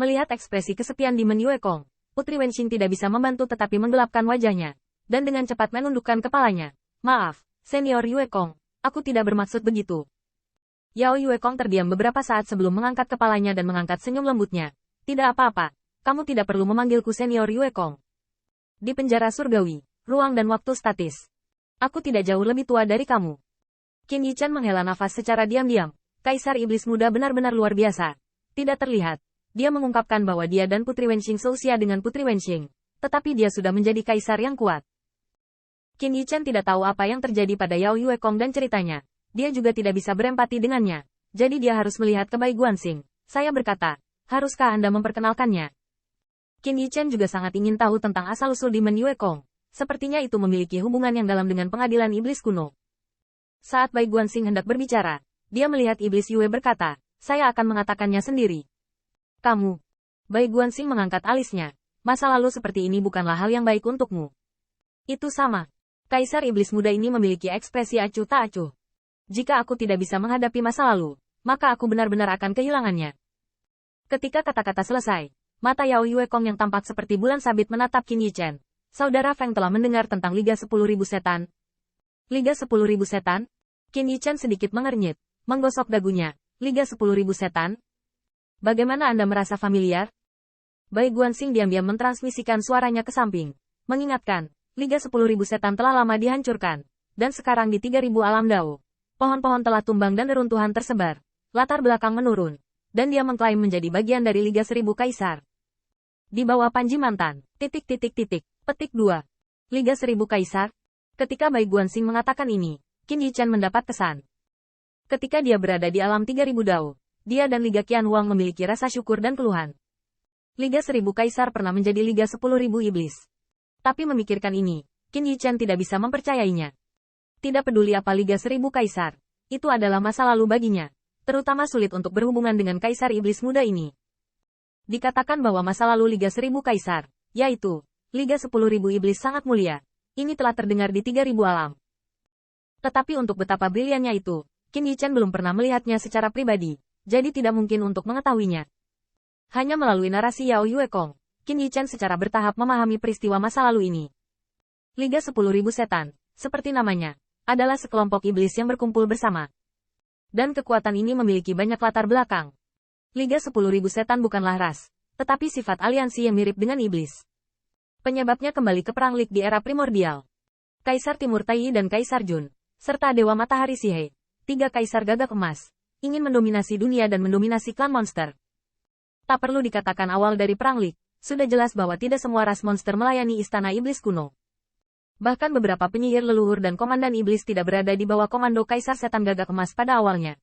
Melihat ekspresi kesepian di Men Yuekong, Putri Wenxing tidak bisa membantu tetapi menggelapkan wajahnya, dan dengan cepat menundukkan kepalanya. Maaf, Senior Yuekong, aku tidak bermaksud begitu. Yao Yuekong terdiam beberapa saat sebelum mengangkat kepalanya dan mengangkat senyum lembutnya. Tidak apa-apa, kamu tidak perlu memanggilku Senior Yuekong. Di penjara surgawi, ruang dan waktu statis. Aku tidak jauh lebih tua dari kamu. Qin Yichan menghela nafas secara diam-diam. Kaisar Iblis Muda benar-benar luar biasa. Tidak terlihat. Dia mengungkapkan bahwa dia dan Putri Wenxing seusia dengan Putri Wenxing. Tetapi dia sudah menjadi kaisar yang kuat. Qin Yichan tidak tahu apa yang terjadi pada Yao Yuekong dan ceritanya. Dia juga tidak bisa berempati dengannya. Jadi dia harus melihat ke Bai Guanxing. Saya berkata, haruskah Anda memperkenalkannya? Qin Yichan juga sangat ingin tahu tentang asal-usul di Men Yuekong. Sepertinya itu memiliki hubungan yang dalam dengan pengadilan iblis kuno. Saat Bai Guanxing hendak berbicara, dia melihat iblis Yue berkata, saya akan mengatakannya sendiri. Kamu. Bai Guanxing mengangkat alisnya. Masa lalu seperti ini bukanlah hal yang baik untukmu. Itu sama. Kaisar Iblis Muda ini memiliki ekspresi acuh tak acuh. Jika aku tidak bisa menghadapi masa lalu, maka aku benar-benar akan kehilangannya. Ketika kata-kata selesai, mata Yao Yuekong yang tampak seperti bulan sabit menatap Qin Yichan. Saudara Feng telah mendengar tentang Liga 10.000 Setan. Liga 10.000 Setan? Qin Yichan sedikit mengernyit, menggosok dagunya. Liga 10.000 Setan? Bagaimana Anda merasa familiar? Bai Guanxing diam-diam mentransmisikan suaranya ke samping. Mengingatkan, Liga 10.000 Setan telah lama dihancurkan. Dan sekarang di 3.000 alam Dao. Pohon-pohon telah tumbang dan reruntuhan tersebar. Latar belakang menurun. Dan dia mengklaim menjadi bagian dari Liga 1000 Kaisar. Di bawah Panji Mantan, Petik 2. Liga 1000 Kaisar? Ketika Bai Guanxing mengatakan ini, Qin Yichan mendapat kesan. Ketika dia berada di alam 3000 Dao, dia dan Liga Qian Huang memiliki rasa syukur dan keluhan. Liga 1000 Kaisar pernah menjadi Liga 10.000 Iblis. Tapi memikirkan ini, Qin Yichan tidak bisa mempercayainya. Tidak peduli apa Liga 1000 Kaisar, itu adalah masa lalu baginya. Terutama sulit untuk berhubungan dengan Kaisar Iblis Muda ini. Dikatakan bahwa masa lalu Liga 1000 Kaisar, yaitu Liga 10.000 Iblis sangat mulia. Ini telah terdengar di 3.000 alam. Tetapi untuk betapa briliannya itu, Qin Yichan belum pernah melihatnya secara pribadi, jadi tidak mungkin untuk mengetahuinya. Hanya melalui narasi Yao Yuekong, Qin Yichan secara bertahap memahami peristiwa masa lalu ini. Liga 10.000 Setan, seperti namanya, adalah sekelompok iblis yang berkumpul bersama. Dan kekuatan ini memiliki banyak latar belakang. Liga 10.000 Setan bukanlah ras, tetapi sifat aliansi yang mirip dengan iblis. Penyebabnya kembali ke perang Lik di era primordial. Kaisar Timur Tai dan Kaisar Jun, serta Dewa Matahari Sihe, 3 kaisar gagak emas, ingin mendominasi dunia dan mendominasi klan monster. Tak perlu dikatakan awal dari perang Lik, sudah jelas bahwa tidak semua ras monster melayani istana iblis kuno. Bahkan beberapa penyihir leluhur dan komandan iblis tidak berada di bawah komando Kaisar Setan Gagak Emas pada awalnya.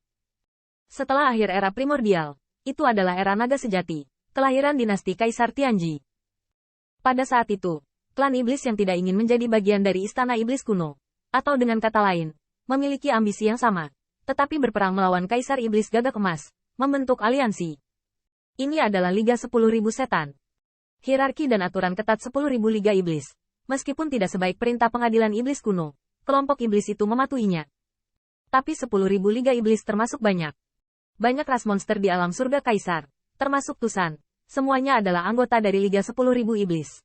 Setelah akhir era primordial, itu adalah era naga sejati, kelahiran dinasti Kaisar Tianji. Pada saat itu, klan iblis yang tidak ingin menjadi bagian dari istana iblis kuno, atau dengan kata lain, memiliki ambisi yang sama, tetapi berperang melawan Kaisar Iblis Gagak Emas, membentuk aliansi. Ini adalah Liga 10.000 Setan. Hierarki dan aturan ketat 10.000 Liga Iblis. Meskipun tidak sebaik perintah pengadilan iblis kuno, kelompok iblis itu mematuhinya. Tapi 10.000 Liga Iblis termasuk banyak. Banyak ras monster di alam surga Kaisar, termasuk Tusan. Semuanya adalah anggota dari Liga 10.000 Iblis.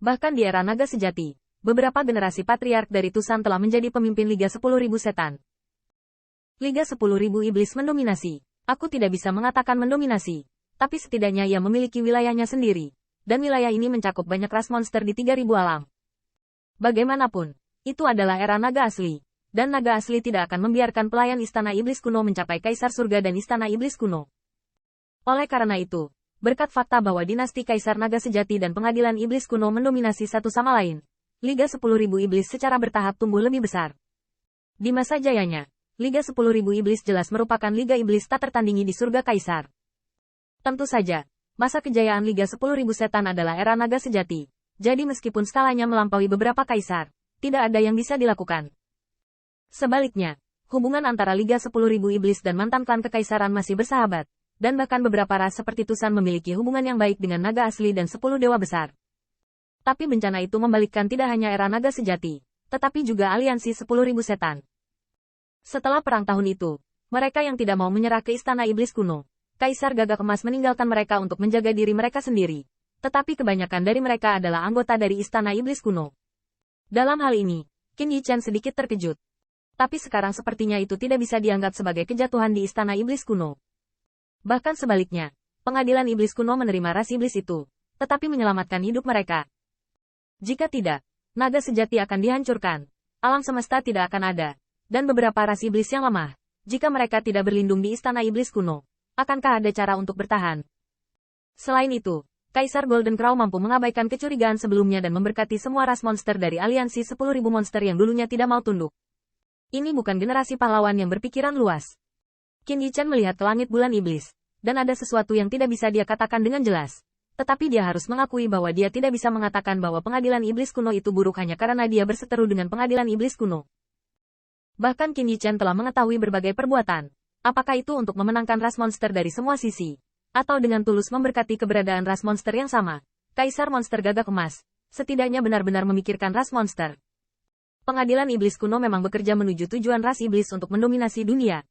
Bahkan di era naga sejati, beberapa generasi patriark dari Tusan telah menjadi pemimpin Liga 10.000 Setan. Liga 10.000 Iblis mendominasi. Aku tidak bisa mengatakan mendominasi, tapi setidaknya ia memiliki wilayahnya sendiri. Dan wilayah ini mencakup banyak ras monster di 3.000 alam. Bagaimanapun, itu adalah era naga asli. Dan naga asli tidak akan membiarkan pelayan istana iblis kuno mencapai Kaisar Surga dan istana iblis kuno. Oleh karena itu, berkat fakta bahwa dinasti Kaisar Naga Sejati dan pengadilan iblis kuno mendominasi satu sama lain, Liga 10.000 Iblis secara bertahap tumbuh lebih besar. Di masa jayanya, Liga 10.000 Iblis jelas merupakan Liga Iblis tak tertandingi di surga Kaisar. Tentu saja, masa kejayaan Liga 10.000 Setan adalah era Naga Sejati, jadi meskipun skalanya melampaui beberapa kaisar, tidak ada yang bisa dilakukan. Sebaliknya, hubungan antara Liga 10.000 Iblis dan mantan klan kekaisaran masih bersahabat. Dan bahkan beberapa ras seperti Tusan memiliki hubungan yang baik dengan naga asli dan 10 dewa besar. Tapi bencana itu membalikkan tidak hanya era naga sejati, tetapi juga aliansi 10.000 setan. Setelah perang tahun itu, mereka yang tidak mau menyerah ke istana iblis kuno, Kaisar Gagak Emas meninggalkan mereka untuk menjaga diri mereka sendiri. Tetapi kebanyakan dari mereka adalah anggota dari Istana Iblis Kuno. Dalam hal ini, Qin Yichen sedikit terkejut. Tapi sekarang sepertinya itu tidak bisa dianggap sebagai kejatuhan di Istana Iblis Kuno. Bahkan sebaliknya, Pengadilan Iblis Kuno menerima ras iblis itu, tetapi menyelamatkan hidup mereka. Jika tidak, naga sejati akan dihancurkan, alam semesta tidak akan ada, dan beberapa ras iblis yang lemah, jika mereka tidak berlindung di Istana Iblis Kuno, akankah ada cara untuk bertahan? Selain itu, Kaisar Golden Crow mampu mengabaikan kecurigaan sebelumnya dan memberkati semua ras monster dari aliansi 10.000 monster yang dulunya tidak mau tunduk. Ini bukan generasi pahlawan yang berpikiran luas. Qin Yichen melihat ke langit bulan iblis, dan ada sesuatu yang tidak bisa dia katakan dengan jelas. Tetapi dia harus mengakui bahwa dia tidak bisa mengatakan bahwa Pengadilan Iblis Kuno itu buruk hanya karena dia berseteru dengan Pengadilan Iblis Kuno. Bahkan Qin Yichen telah mengetahui berbagai perbuatan. Apakah itu untuk memenangkan ras monster dari semua sisi? Atau dengan tulus memberkati keberadaan ras monster yang sama, Kaisar Monster Gagak Emas, setidaknya benar-benar memikirkan ras monster. Pengadilan Iblis Kuno memang bekerja menuju tujuan ras iblis untuk mendominasi dunia.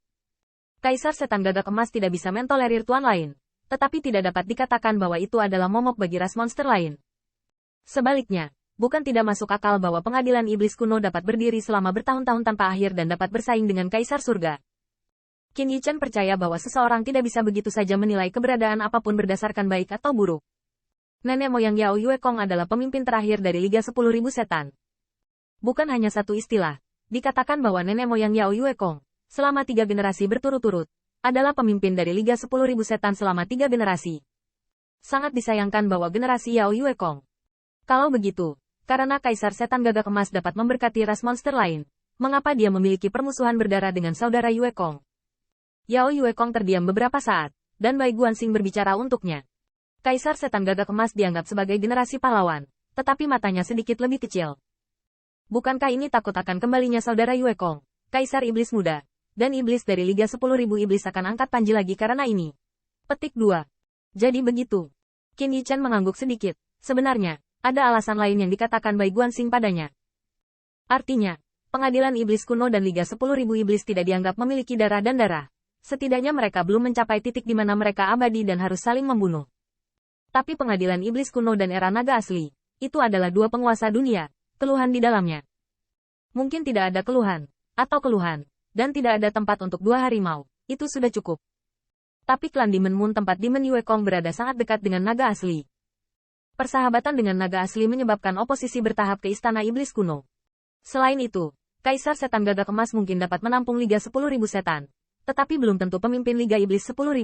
Kaisar Setan Gagak Emas tidak bisa mentolerir tuan lain, tetapi tidak dapat dikatakan bahwa itu adalah momok bagi ras monster lain. Sebaliknya, bukan tidak masuk akal bahwa Pengadilan Iblis Kuno dapat berdiri selama bertahun-tahun tanpa akhir dan dapat bersaing dengan Kaisar Surga. Qin Yichen percaya bahwa seseorang tidak bisa begitu saja menilai keberadaan apapun berdasarkan baik atau buruk. Nenek moyang Yao Yuekong adalah pemimpin terakhir dari Liga 10.000 Setan. Bukan hanya satu istilah, dikatakan bahwa nenek moyang Yao Yuekong, selama 3 generasi berturut-turut, adalah pemimpin dari Liga 10.000 Setan selama 3 generasi. Sangat disayangkan bahwa generasi Yao Yuekong. Kalau begitu, karena Kaisar Setan Gagak Emas dapat memberkati ras monster lain, mengapa dia memiliki permusuhan berdarah dengan saudara Yuekong? Yao Yuekong terdiam beberapa saat, dan Bai Guanxing berbicara untuknya. Kaisar Setan Gagak Emas dianggap sebagai generasi pahlawan, tetapi matanya sedikit lebih kecil. Bukankah ini takut akan kembalinya saudara Yuekong, Kaisar Iblis Muda, dan iblis dari Liga 10.000 Iblis akan angkat panji lagi karena ini? Petik 2. Jadi begitu. Qin Yichen mengangguk sedikit. Sebenarnya, ada alasan lain yang dikatakan Bai Guanxing padanya. Artinya, Pengadilan Iblis Kuno dan Liga 10.000 Iblis tidak dianggap memiliki darah dan darah. Setidaknya mereka belum mencapai titik di mana mereka abadi dan harus saling membunuh. Tapi Pengadilan Iblis Kuno dan Era Naga Asli, itu adalah 2 penguasa dunia, keluhan di dalamnya. Mungkin tidak ada keluhan, atau keluhan, dan tidak ada tempat untuk 2 harimau, itu sudah cukup. Tapi klan Demon Moon tempat Demon Yuekong berada sangat dekat dengan Naga Asli. Persahabatan dengan Naga Asli menyebabkan oposisi bertahap ke Istana Iblis Kuno. Selain itu, Kaisar Setan Gagak Emas mungkin dapat menampung Liga 10.000 Setan. Tetapi belum tentu pemimpin Liga Iblis 10.000.